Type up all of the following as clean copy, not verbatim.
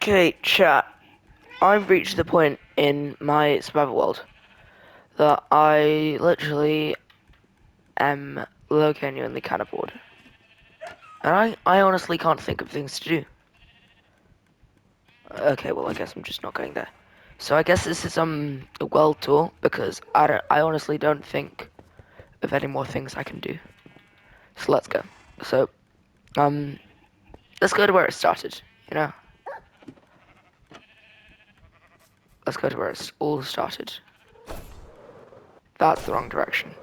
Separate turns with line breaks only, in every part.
Okay, chat. I've reached the point in my survival world that I literally am low genuinely kind of bored. And I honestly can't think of things to do. Okay, well I guess I'm just not going there. So I guess this is a world tour because I honestly don't think of any more things I can do. So let's go. So, um let's go to where it started, you know? Let's go to where it all started. That's the wrong direction.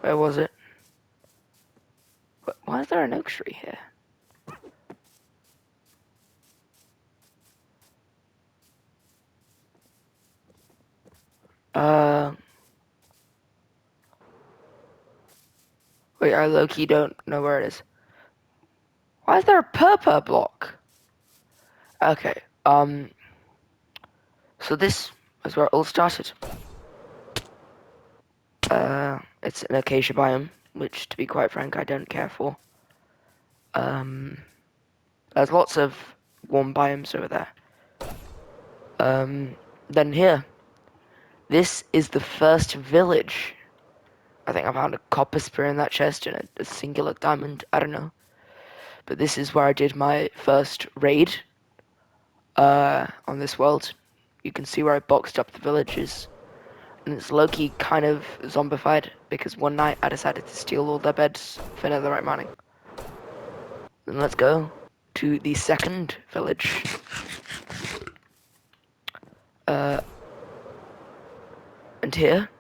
Where was it? Why is there an oak tree here? Uh, Wait, I low-key don't know where it is. Why is there a purple block? Okay, so this is where it all started. It's an acacia biome, which, to be quite frank, I don't care for. Um, there's lots of warm biomes over there. Then here, this is the first village. I think I found a copper spear in that chest and a singular diamond. I don't know. But this is where I did my first raid on this world. You can see where I boxed up the villages. And it's low-key kind of zombified because one night I decided to steal all their beds for netherite mining. Then let's go to the second village. And here,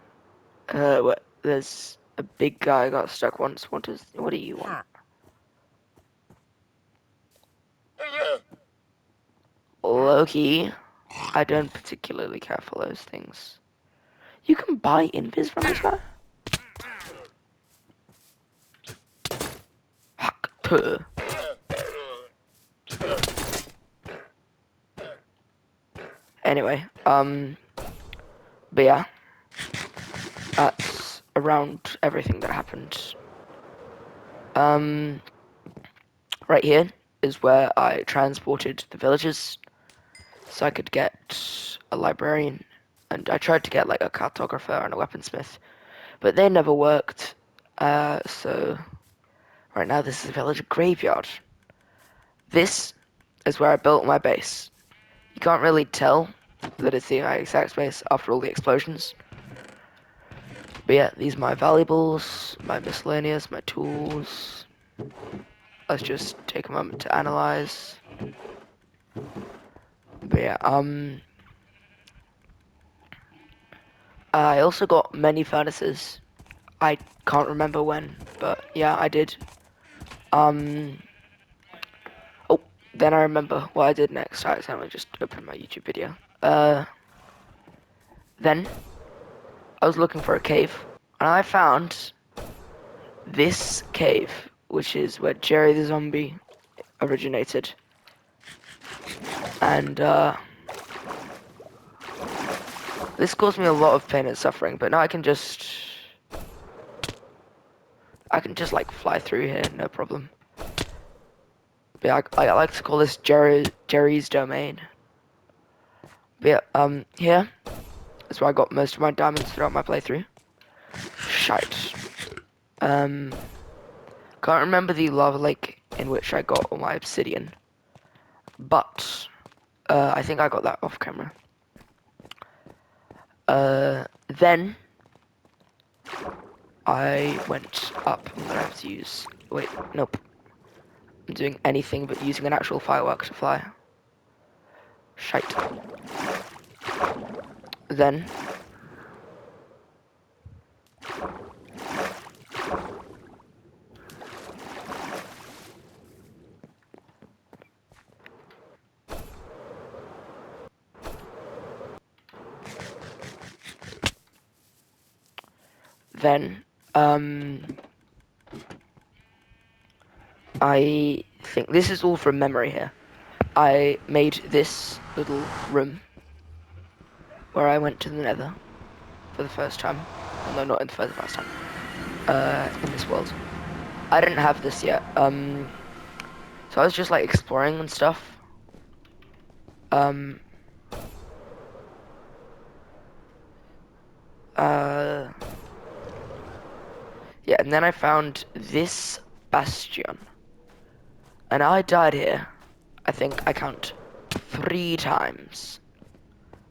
there's a big guy got stuck once. What do you want? Loki, I don't particularly care for those things. You can buy invis from this guy? Hack to. Anyway, but yeah, that's around everything that happened. Right here is where I transported the villagers so I could get a librarian, and I tried to get like a cartographer and a weaponsmith, but they never worked. So right now this is a village graveyard. This is where I built my base. You can't really tell that it's the exact space after all the explosions. But yeah, these are my valuables, my miscellaneous, my tools. Let's just take a moment to analyze. But yeah, I also got many furnaces. I can't remember when, but yeah, I did. Oh, then I remember what I did next. I accidentally just opened my YouTube video. Then I was looking for a cave, and I found this cave, which is where Jerry the Zombie originated. And this caused me a lot of pain and suffering, but now I can just like fly through here, no problem. But yeah, I like to call this Jerry's domain. But yeah, here is where I got most of my diamonds throughout my playthrough. Shite. Can't remember the lava lake in which I got all my obsidian, but I think I got that off camera. Then I went up. I'm gonna have to use. Wait, nope. I'm doing anything but using an actual firework to fly. Shite. Then then I think this is all from memory here, I made this little room where I went to the Nether for the first time. Well, no, not for the first time. In this world. I didn't have this yet. So I was just like exploring and stuff. Um, uh, yeah, and then I found this bastion. And I died here. I think I count 3 times.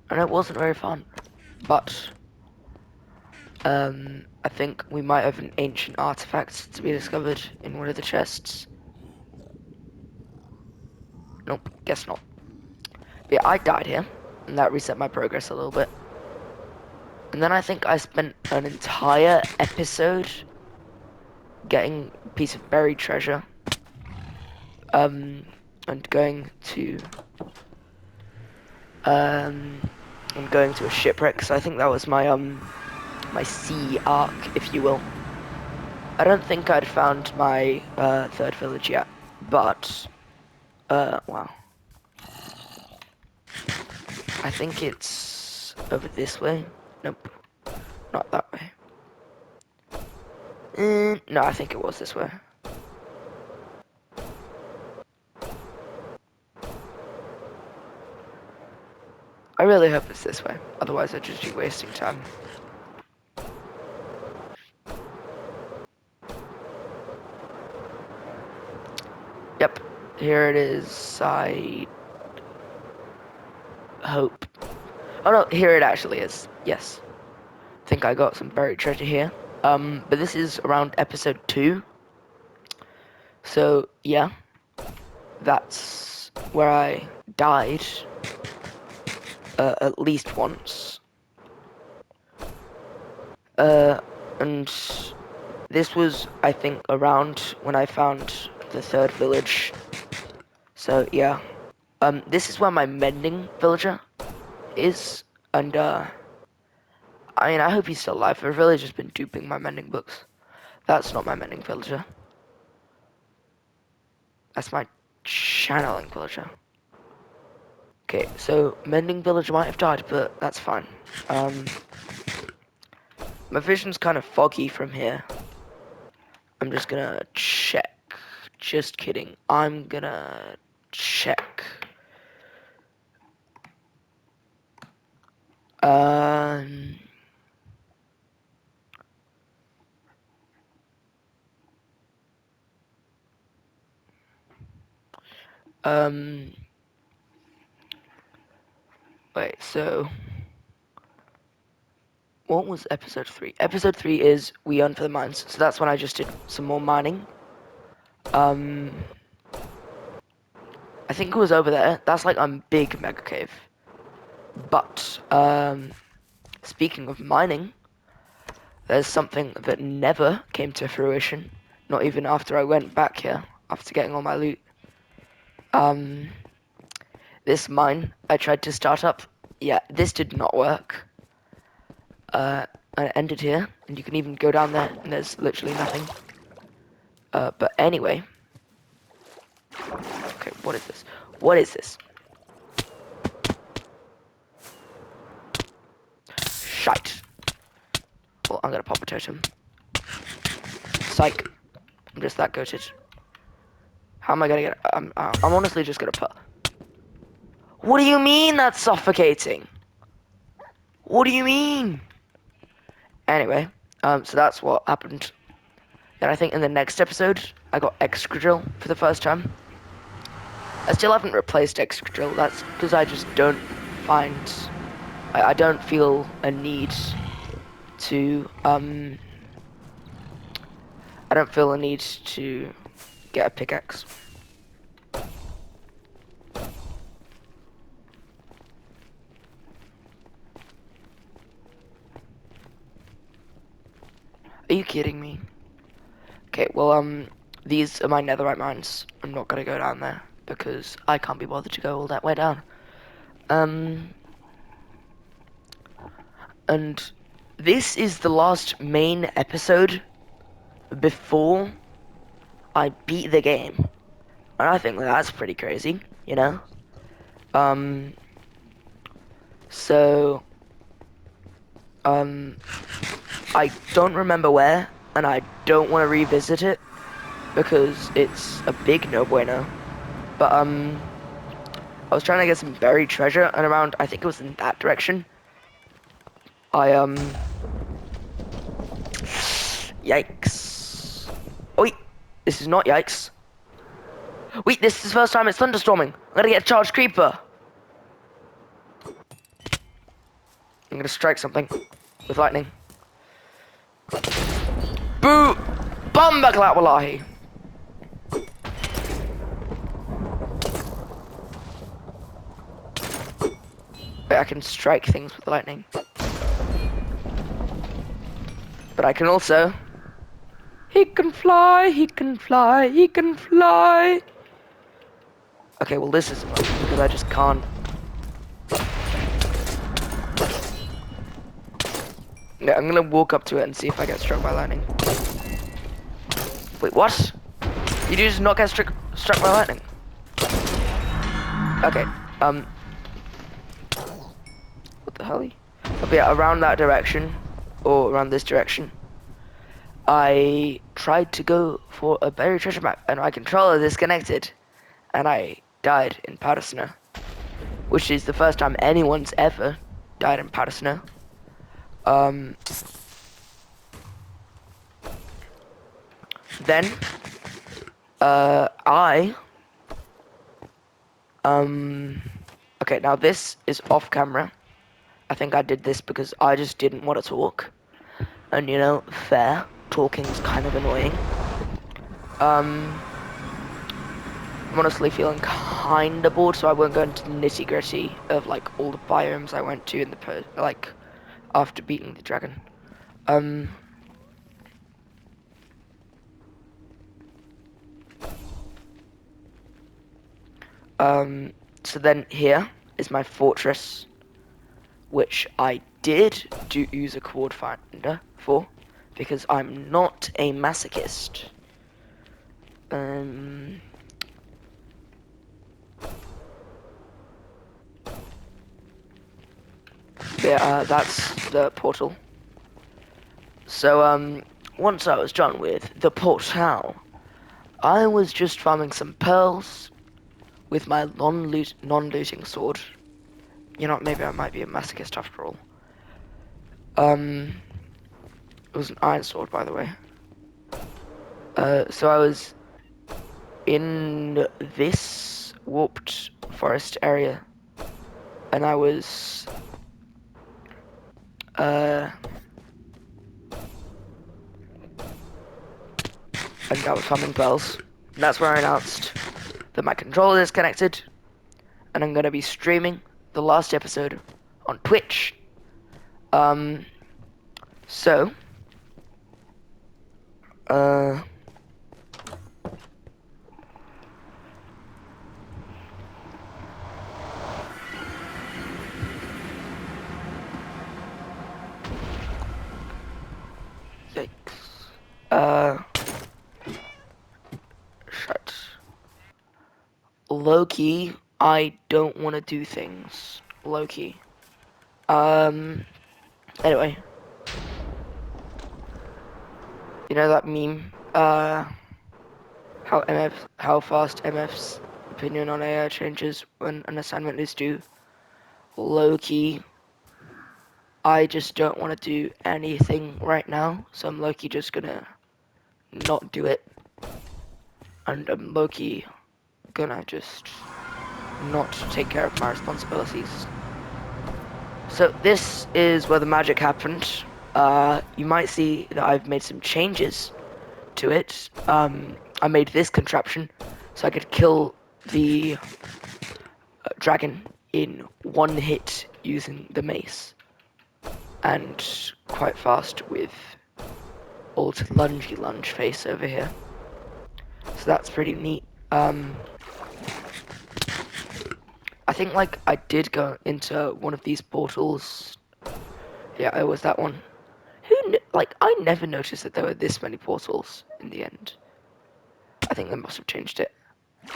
And it wasn't very fun. But, I think we might have an ancient artifact to be discovered in one of the chests. Nope, guess not. But yeah, I died here. And that reset my progress a little bit. And then I think I spent an entire episode getting a piece of buried treasure. And going to I'm going to a shipwreck, so I think that was my my sea arc, if you will. I don't think I'd found my third village yet, but wow. I think it's over this way. Nope, not that way. No, I think it was this way. I really hope it's this way, otherwise I'd just be wasting time. Yep, here it is. I hope. Oh no, here it actually is. Yes. I think I got some buried treasure here. But this is around episode 2. So, yeah. That's where I died. At least once. And this was, I think, around when I found the third village. So, yeah. This is where my mending villager is. And, I mean, I hope he's still alive. I've really just been duping my mending books. That's not my mending villager. That's my channeling villager. Okay, so mending villager might have died, but that's fine. My vision's kind of foggy from here. I'm just gonna check. Just kidding. I'm gonna check. Um... Um... Wait, so... What was episode 3? Episode 3 is We Yearn for the Mines. So that's when I just did some more mining. I think it was over there. That's like a big mega cave. But, speaking of mining, there's something that never came to fruition. Not even after I went back here, after getting all my loot. This mine I tried to start up. Yeah, this did not work. And it ended here, and you can even go down there, and there's literally nothing. But anyway. Okay, what is this? What is this? Shite. Well, I'm gonna pop a totem. Psych. I'm just that goated. How am I gonna get it? I'm honestly just gonna put... What do you mean that's suffocating? What do you mean? Anyway, so that's what happened. Then I think in the next episode, I got Excadrill for the first time. I still haven't replaced Excadrill. That's because I just don't find... I don't feel a need to, I don't feel a need to get a pickaxe. Are you kidding me? Okay, well, these are my netherite mines. I'm not gonna go down there because I can't be bothered to go all that way down. And this is the last main episode before I beat the game. And I think that's pretty crazy. you know? So, um, I don't remember where, and I don't want to revisit it because it's a big no bueno. But, I was trying to get some buried treasure, and around, I think it was in that direction. Yikes. Oh, wait, this is not yikes. Wait, this is the first time it's thunderstorming. I'm gonna get a charged creeper. I'm gonna strike something with lightning. Boo! Bumbaclat wallahi! Wait, I can strike things with lightning. But I can also... He can fly, he can fly, he can fly. Okay, well this is because I just can't. Yeah, I'm gonna walk up to it and see if I get struck by lightning. Wait, what? You just not get struck by lightning? Okay, what the hell? But yeah, around that direction, or around this direction, I tried to go for a buried treasure map, and my controller disconnected, and I died in powder snow, which is the first time anyone's ever died in powder snow. Then, okay, now this is off camera. I think I did this because I just didn't want to talk. And, you know, fair, talking's kind of annoying. I'm honestly feeling kinda bored, so I won't go into the nitty-gritty of, like, all the biomes I went to in the, after beating the dragon. So then here is my fortress, which I did use a chord finder for, because I'm not a masochist. Yeah, that's the portal. So, once I was done with the portal, I was just farming some pearls with my non-looting sword. You know, maybe I might be a masochist after all. It was an iron sword, by the way. So I was in this warped forest area, and I was, and I was farming pearls. And that's where I announced that my controller is connected, and I'm gonna be streaming the last episode on Twitch. So, yikes. Shut. Low-key, I don't want to do things. Low-key. Anyway. You know that meme? How fast MF's opinion on AI changes when an assignment is due. Low-key, I just don't want to do anything right now, so I'm low-key just gonna not do it. And I'm low-key gonna just not take care of my responsibilities. So this is where the magic happened. You might see that I've made some changes to it. I made this contraption so I could kill the dragon in one hit using the mace, and quite fast with old lungey lunge face over here. So that's pretty neat. I think like I did go into one of these portals. Yeah, it was that one. Like I never noticed that there were this many portals in the end. I think they must have changed it.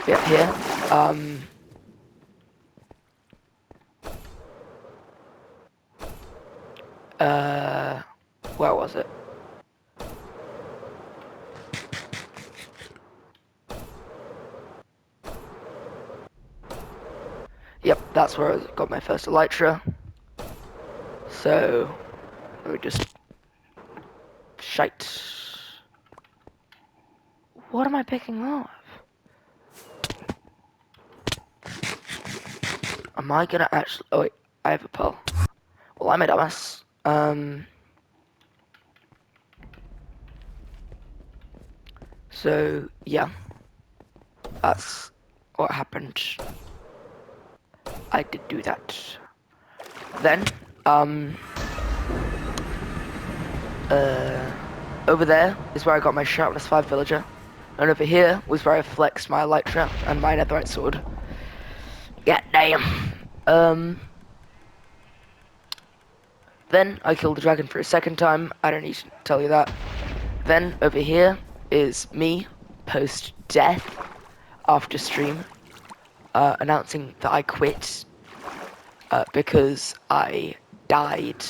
Yeah, here. Where was it? Yep, that's where I got my first elytra. So, let me just... Shite. What am I picking up? Am I gonna actually... Oh wait, I have a pearl. Well, I'm a dumbass. So, yeah. That's what happened. I did do that. Then, over there is where I got my Sharpness 5 villager. And over here was where I flexed my elytra and my netherite sword. Yeah, damn. Then I killed the dragon for a second time. I don't need to tell you that. Then over here is me post-death after stream announcing that I quit because I died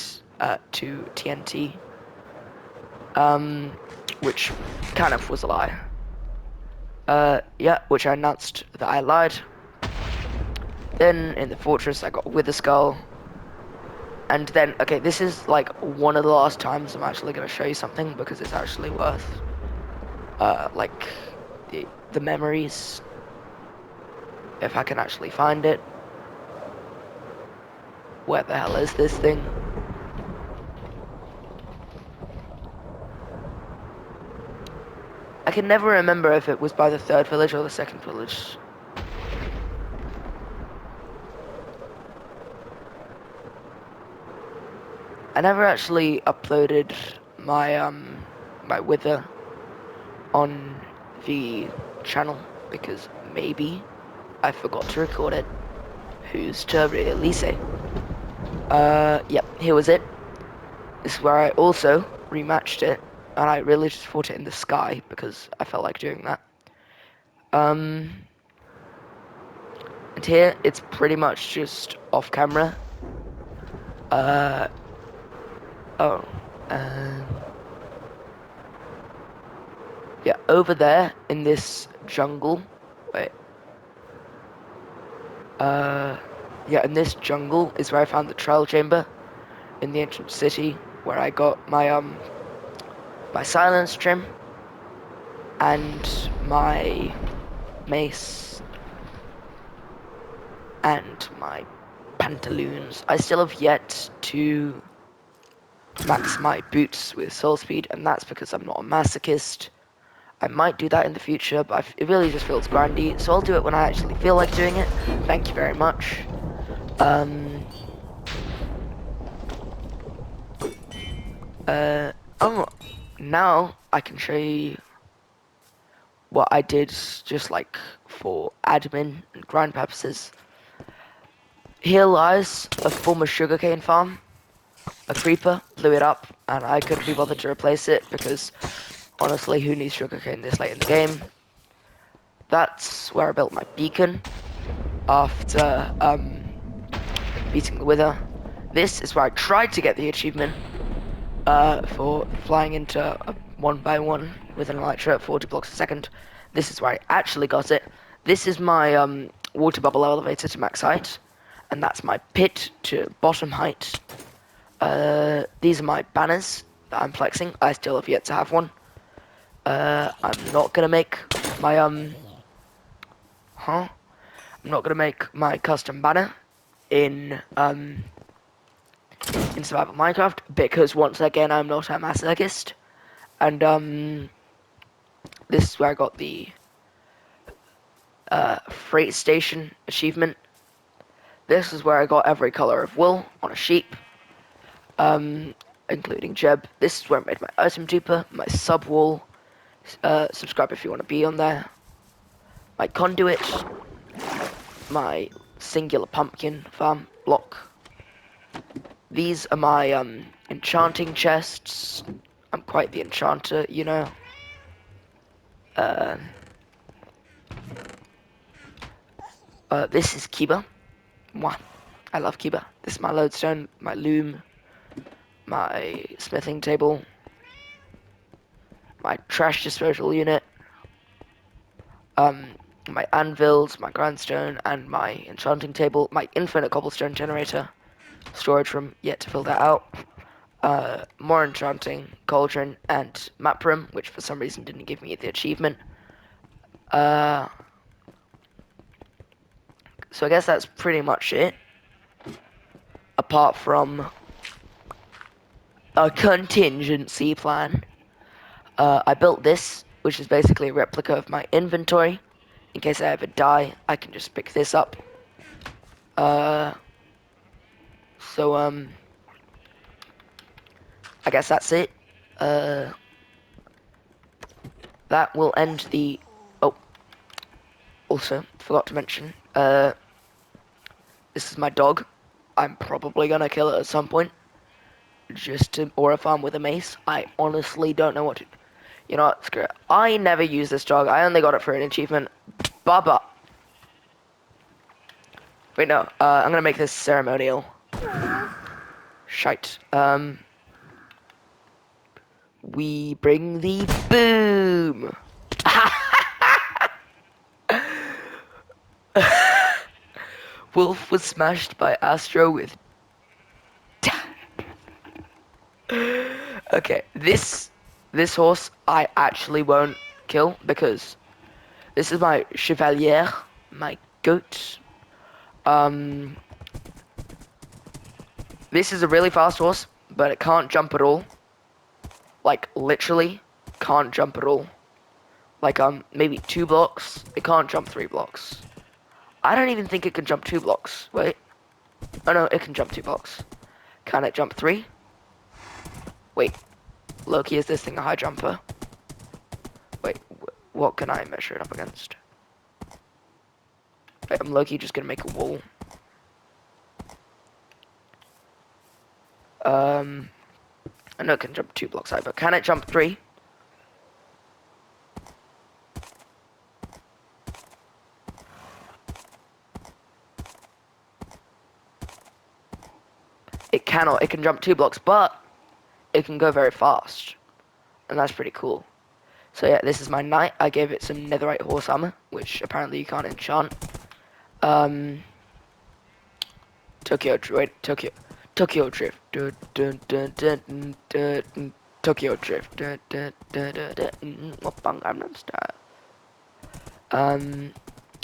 to TNT, which kind of was a lie. Yeah, which I announced that I lied. Then in the fortress I got Wither Skull. And then, okay, this is like one of the last times I'm actually going to show you something because it's actually worth, like, the memories. If I can actually find it. Where the hell is this thing? I can never remember if it was by the third village or the second village. I never actually uploaded my my Wither on the channel because maybe I forgot to record it. Who's to really say? Yep, here was it. This is where I also rematched it, and I really just fought it in the sky because I felt like doing that. And here it's pretty much just off camera. Oh, yeah, over there in this jungle. Wait. Yeah, in this jungle is where I found the trial chamber in the ancient city, where I got my silence trim and my mace and my pantaloons. I still have yet to max my boots with soul speed, and that's because I'm not a masochist. I might do that in the future, but it really just feels grindy, so I'll do it when I actually feel like doing it. Thank you very much. Oh, now I can show you what I did just like for admin and grind purposes. Here lies a former sugarcane farm. A creeper blew it up, and I couldn't be bothered to replace it because honestly, who needs sugarcane this late in the game? That's where I built my beacon after beating the Wither. This is where I tried to get the achievement for flying into a 1x1 with an elytra at 40 blocks a second. This is where I actually got it. This is my water bubble elevator to max height, and that's my pit to bottom height. These are my banners that I'm flexing. I still have yet to have one. I'm not gonna make my I'm not gonna make my custom banner in survival Minecraft because once again I'm not a masochist, and this is where I got the freight station achievement. This is where I got every color of wool on a sheep, including Jeb. This is where I made my item duper, my sub wall. Subscribe if you want to be on there. My conduit, my singular pumpkin farm block. These are my enchanting chests. I'm quite the enchanter, you know. This is Kiba. Mwah. I love Kiba. This is my lodestone, my loom. my smithing table, my trash disposal unit, um, my anvils, my grindstone, and my enchanting table, my infinite cobblestone generator, storage room, yet to fill that out, more enchanting, cauldron, and map room, which for some reason didn't give me the achievement. Uh, so I guess that's pretty much it, apart from a contingency plan. I built this, which is basically a replica of my inventory. In case I ever die, I can just pick this up. Uh, so, I guess that's it. Uh, that will end the... Oh, also, forgot to mention, this is my dog. I'm probably gonna kill it at some point. Just to... Or if I'm with a mace. I honestly don't know what to... You know what, screw it. I never use this dog. I only got it for an achievement. Baba. Wait, no. I'm gonna make this ceremonial. Shite. We bring the boom. Wolf was smashed by Astro with... Okay, this horse I actually won't kill because this is my chevalier, my goat. Um, this is a really fast horse, but it can't jump at all. Like literally, can't jump at all. Like maybe 2 blocks. It can't jump 3 blocks. I don't even think it can jump 2 blocks. Wait. Oh no, it can jump 2 blocks. Can it jump 3? Wait. Loki, is this thing a high jumper? Wait, what can I measure it up against? Wait, I'm Loki just gonna make a wall. I know it can jump 2 blocks high, but can it jump 3? It cannot. It can jump 2 blocks, but it can go very fast. And that's pretty cool. So yeah, this is my knight. I gave it some netherite horse armor, which apparently you can't enchant. Tokyo Drift. Tokyo Drift. Tokyo Drift. Gangnam Style.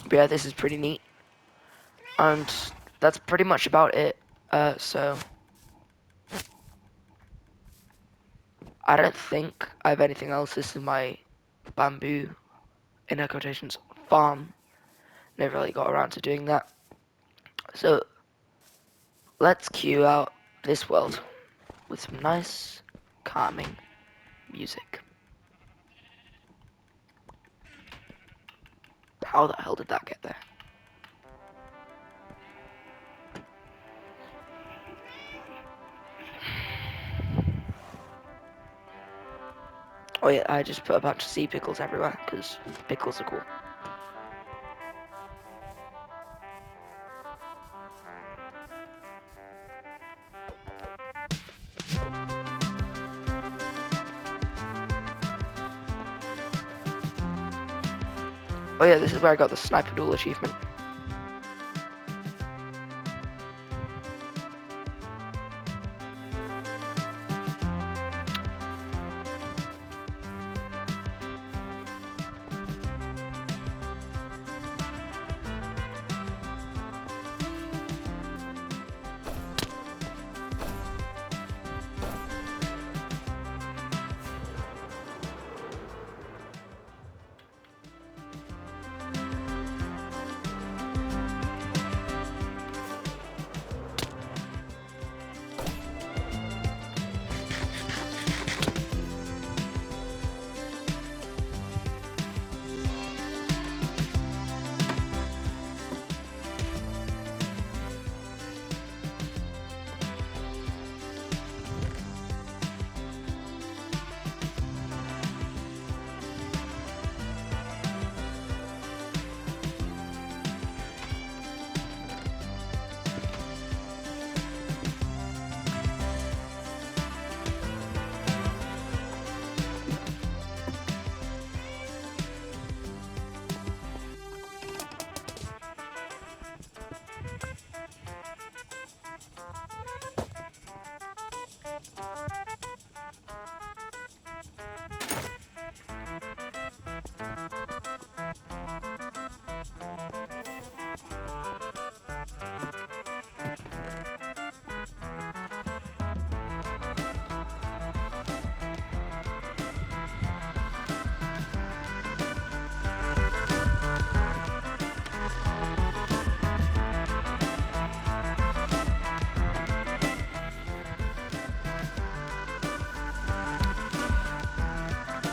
But yeah, this is pretty neat. And that's pretty much about it. So I don't think I have anything else. This is my bamboo, in air quotations, farm. Never really got around to doing that. So let's cue out this world with some nice, calming music. How the hell did that get there? Oh yeah, I just put a bunch of sea pickles everywhere, because pickles are cool. Oh yeah, this is where I got the sniper duel achievement.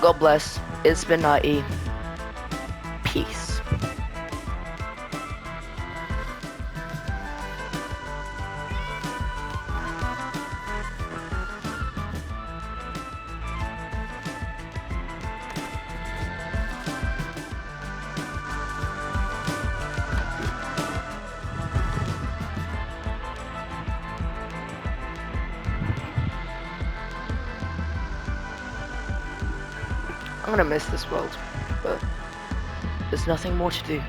God bless. It's been Nighty. Peace. I'm gonna miss this world, but there's nothing more to do.